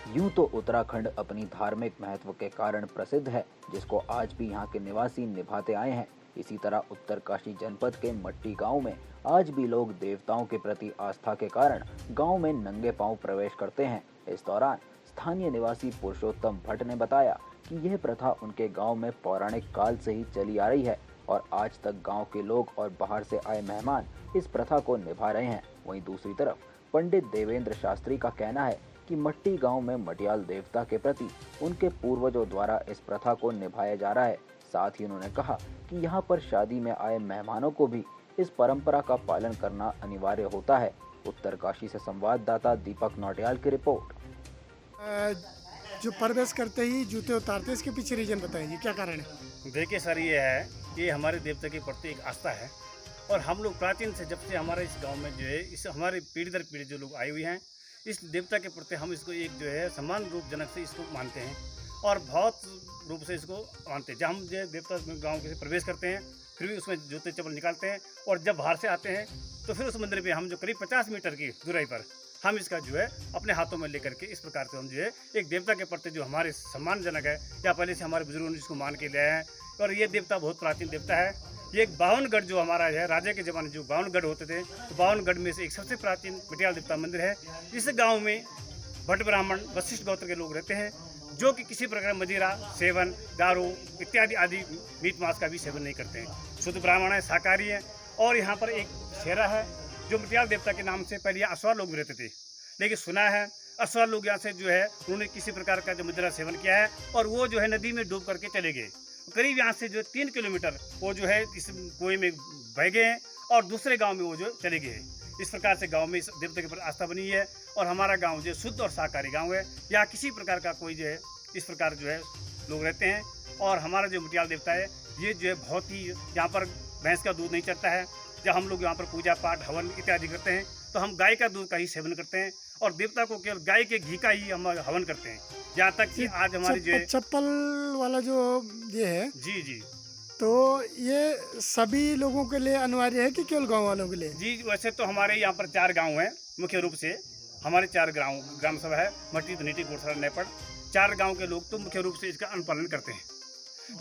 यूं तो उत्तराखंड अपनी धार्मिक महत्व के कारण प्रसिद्ध है, जिसको आज भी यहाँ के निवासी निभाते आए हैं। इसी तरह उत्तरकाशी जनपद के मट्टी गांव में आज भी लोग देवताओं के प्रति आस्था के कारण गांव में नंगे पांव प्रवेश करते हैं। इस दौरान स्थानीय निवासी पुरुषोत्तम भट्ट ने बताया कि यह प्रथा उनके गांव में पौराणिक काल से ही चली आ रही है और आज तक गांव के लोग और बाहर से आए मेहमान इस प्रथा को निभा रहे हैं। वहीं दूसरी तरफ पंडित देवेंद्र शास्त्री का कहना है कि मट्टी गांव में मटियाल देवता के प्रति उनके पूर्वजों द्वारा इस प्रथा को निभाया जा रहा है। साथ ही उन्होंने कहा कि यहाँ पर शादी में आए मेहमानों को भी इस परंपरा का पालन करना अनिवार्य होता है। उत्तरकाशी से संवाददाता दीपक नौटियाल की रिपोर्ट। जो प्रवेश करते ही जूते उतारते, इसके पीछे रीजन बताइए, क्या कारण है? देखिए सर, ये है कि हमारे देवता के प्रति एक आस्था है और हम लोग प्राचीन से जब से हमारे इस गांव में जो है इस हमारे पीढ़ी दर पीढ़ी जो लोग आए हुए हैं, इस देवता के प्रति हम इसको एक जो है सम्मान रूप जनक से इसको मानते हैं और बहुत रूप से इसको मानते हैं। जब हम जो देवता गांव के प्रवेश करते हैं फिर भी उसमें जूते चप्पल निकालते हैं और जब बाहर से आते हैं तो फिर उस मंदिर पे हम जो करीब 50 मीटर की दूराई पर हम इसका जो है अपने हाथों में लेकर के इस प्रकार से हम जो है एक देवता के प्रति जो हमारे सम्मानजनक है या पहले से हमारे बुजुर्गों ने जिसको मान के लिया है। और ये देवता बहुत प्राचीन देवता है। ये एक 52गढ़ जो हमारा है, राजा के ज़माने जो 52गढ़ होते थे, तो 52गढ़ में से एक सबसे प्राचीन मटियाल देवता मंदिर है। इस गाँव में भट्ट ब्राह्मण वशिष्ठ गोत्र के लोग रहते हैं जो कि किसी प्रकार मदिरा सेवन, दारू इत्यादि आदि मीट मांस का भी सेवन नहीं करते हैं। शुद्ध ब्राह्मण है, शाकाहारी है। और यहाँ पर एक शेरा है जो मटियाल देवता के नाम से पहले असवार लोग भी रहते थे, लेकिन सुना है असवार लोग यहाँ से जो है उन्होंने किसी प्रकार का जो मदिरा सेवन किया है और वो जो है नदी में डूब करके चले गए। करीब यहाँ से जो 3 किलोमीटर वो जो है इस कुएं में बह गए हैं और दूसरे गाँव में वो जो चले गए हैं। इस प्रकार से गांव में इस देवता के ऊपर आस्था बनी है और हमारा गांव जो शुद्ध और शाकाहारी गांव है। यहाँ किसी प्रकार का कोई जो है इस प्रकार जो है लोग रहते हैं। और हमारा जो मटियाल देवता है ये जो है बहुत ही, यहाँ पर भैंस का दूध नहीं चलता है। जब हम लोग यहाँ पर पूजा पाठ हवन इत्यादि करते हैं तो हम गाय का दूध का ही सेवन करते हैं और देवता को केवल गाय के घी का ही हम हवन करते हैं। यहाँ तक कि आज हमारी जो है चप्पल वाला जो ये है, जी जी, तो ये सभी लोगों के लिए अनिवार्य है कि केवल गांव वालों के लिए? जी वैसे तो हमारे यहाँ पर 4 गांव हैं। मुख्य रूप से हमारे 4 ग्राम सभा है, मट्टी धनीटी गोरसरा नेपड़। 4 गांव के लोग तो मुख्य रूप से इसका अनुपालन करते हैं,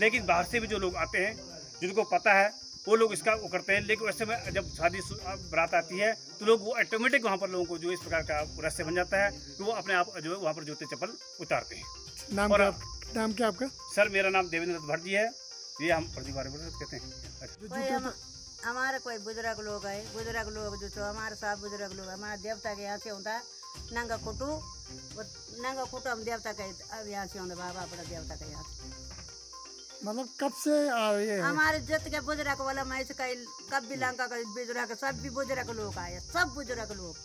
लेकिन बाहर से भी जो लोग आते हैं जिनको पता है वो लोग इसका वो करते हैं। लेकिन वैसे में जब शादी बारात आती है तो लोग वो ऑटोमेटिक वहाँ पर लोगों को जो इस प्रकार का रहस्य बन जाता है तो वो अपने आप जो है वहाँ पर जूते चप्पल उतारते हैं। नाम क्या आपका? सर मेरा नाम देवेंद्र भट्ट जी है। ये हम प्रतिभा कहते हैं। हमारे कोई बुजुर्ग लोग है, बुजुर्ग लोग जो हमारे साथ बुजुर्ग लोग हमारे देवता के यहाँ से होता है नंगा खुटू हम देवता के अब यहाँ से होता बाबा अपना देवता के यहाँ से। मतलब कब से ये हमारे जत के बुजुर्ग वाला मैं से कब भी लंका का बुजुर्ग सब भी बुजुर्ग लोग आए, सब बुजुर्ग लोग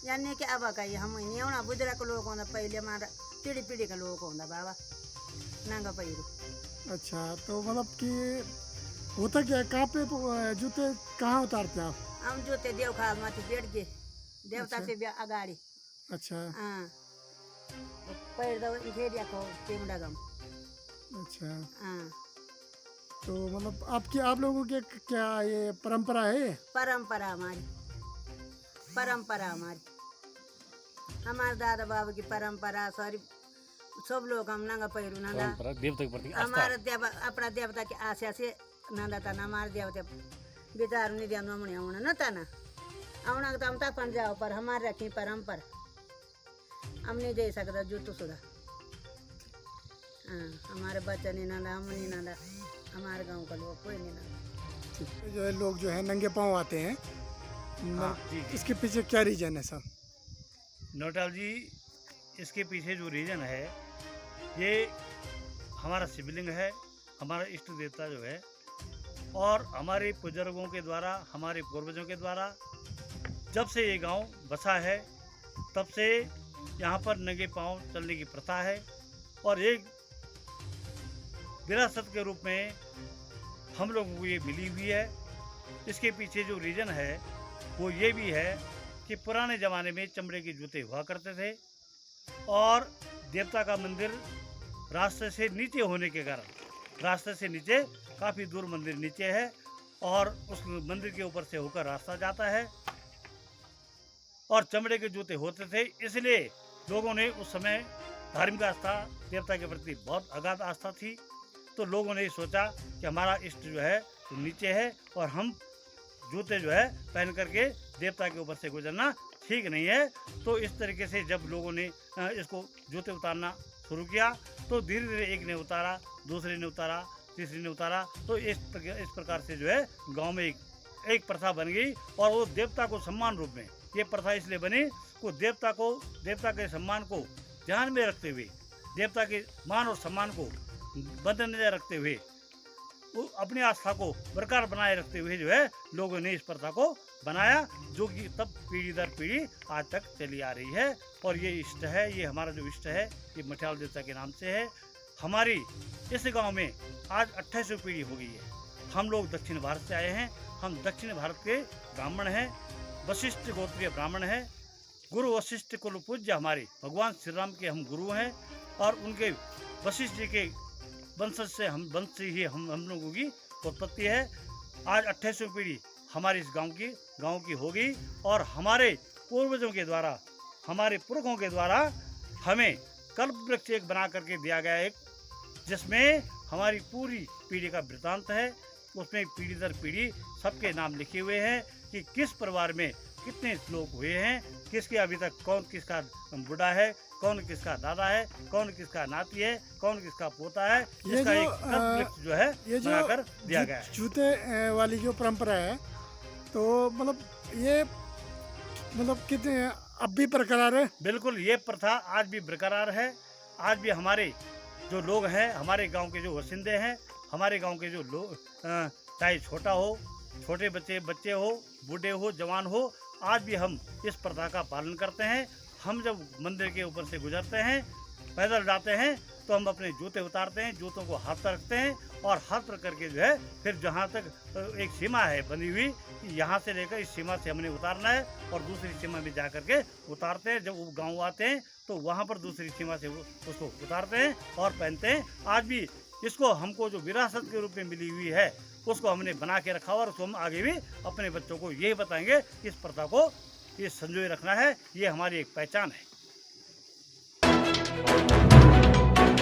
यानी कि अब कही हम नहीं होना बुजुर्ग लोग होना पहले हमारा पीढ़ी का लोग होता बाबा नंगा पैरू। अच्छा, तो मतलब कि होता क्या है, कहाँ पे जूते कहाँ उतारते हैं आप? हम जूते देव खाल माथे बैठ गए देवता से भी अगाड़ी। अच्छा हाँ पैर दो घेरिया को टिमडा गम। अच्छा, हाँ तो मतलब आप लोगों के क्या ये परंपरा है? परंपरा हमारी हमारे दादा बाबू की परंपरा सारी सब लोग हम नंगा पैरू नंदा देवता के प्रति हमारे अपना देवता की आशा से नंदा था ना हमारे देवता विचार नहीं दिया नमने आना न था ना आना तो हम तक जाओ पर हमारे रखी परंपरा हम नहीं दे सकता जूतू सुधा। हाँ हमारे बच्चे नहीं नंदा हम नहीं नंदा हमारे गांव का लोग कोई नहीं नंदा। जो है लोग जो है नंगे पाँव आते हैं, इसके पीछे क्या रीजन है सर? नौटाल जी, इसके पीछे जो रीजन है ये हमारा शिवलिंग है, हमारा इष्ट देवता जो है और हमारे बुजुर्गों के द्वारा हमारे पूर्वजों के द्वारा जब से ये गांव बसा है तब से यहाँ पर नंगे पांव चलने की प्रथा है और एक विरासत के रूप में हम लोगों को ये मिली हुई है। इसके पीछे जो रीज़न है वो ये भी है कि पुराने ज़माने में चमड़े के जूते हुआ करते थे और देवता का मंदिर रास्ते से नीचे होने के कारण रास्ते से नीचे काफ़ी दूर मंदिर नीचे है और उस मंदिर के ऊपर से होकर रास्ता जाता है और चमड़े के जूते होते थे, इसलिए लोगों ने उस समय धार्मिक आस्था देवता के प्रति बहुत अगाध आस्था थी, तो लोगों ने सोचा कि हमारा इष्ट जो है तो नीचे है और हम जूते जो है पहन करके देवता के ऊपर से गुजरना ठीक नहीं है। तो इस तरीके से जब लोगों ने इसको जूते उतारना शुरू किया तो धीरे धीरे एक ने उतारा, दूसरे ने उतारा, तीसरे ने उतारा, तो इस प्रकार से जो है गांव में एक प्रथा बन गई। और वो देवता को सम्मान रूप में ये प्रथा इसलिए बनी को देवता के सम्मान को ध्यान में रखते हुए, देवता के मान और सम्मान को मद्देनजर रखते हुए, अपनी आस्था को बरकरार बनाए रखते हुए जो है लोगों ने इस प्रथा को बनाया, जो कि तब पीढ़ी दर पीढ़ी आज तक चली आ रही है। और ये इष्ट है, ये हमारा जो इष्ट है ये मठियाल देवता के नाम से है। हमारी इस गांव में आज 28वीं पीढ़ी हो गई है। हम लोग दक्षिण भारत से आए हैं, हम दक्षिण भारत के ब्राह्मण हैं, वशिष्ठ गोत्रीय ब्राह्मण हैं। गुरु वशिष्ठ कुल पूज्य हमारे भगवान श्री राम के हम गुरु हैं और उनके वशिष्ठ जी के वंशज से वंश से ही हम लोगों की उत्पत्ति है। आज 28वीं पीढ़ी हमारे इस गांव की हो गई और हमारे पूर्वजों के द्वारा, हमारे पुरखों के द्वारा हमें कल्प वृक्ष एक बना करके दिया गया, एक जिसमें हमारी पूरी पीढ़ी का वृत्तांत है। उसमें पीढ़ी दर पीढ़ी सबके नाम लिखे हुए हैं कि किस परिवार में कितने लोग हुए हैं, किसके अभी तक कौन किसका बुढ़ा है, कौन किसका दादा है, कौन किसका नाती है, कौन किसका पोता है। इसका एक कल्प जो है बनाकर दिया गया है। जूते वाली जो परंपरा है तो ये कितने अब भी बरकरार है? बिल्कुल, ये प्रथा आज भी बरकरार है। आज भी हमारे जो लोग हैं, हमारे गांव के जो बासिंदे हैं, हमारे गांव के जो लोग, चाहे छोटे बच्चे हो, बूढ़े हो, जवान हो, आज भी हम इस प्रथा का पालन करते हैं। हम जब मंदिर के ऊपर से गुजरते हैं, पैदल जाते हैं, तो हम अपने जूते उतारते हैं, जूतों को हाथ पर रखते हैं और हाथ पर करके जो है फिर जहाँ तक एक सीमा है बनी हुई, यहाँ से लेकर इस सीमा से हमने उतारना है और दूसरी सीमा में जा करके उतारते हैं। जब वो गाँव आते हैं तो वहाँ पर दूसरी सीमा से उसको उतारते हैं और पहनते हैं। आज भी इसको हमको जो विरासत के रूप में मिली हुई है उसको हमने बना के रखा और उसको हम आगे भी अपने बच्चों को यही बताएंगे कि इस प्रथा को ये संजोए रखना है, ये हमारी एक पहचान है।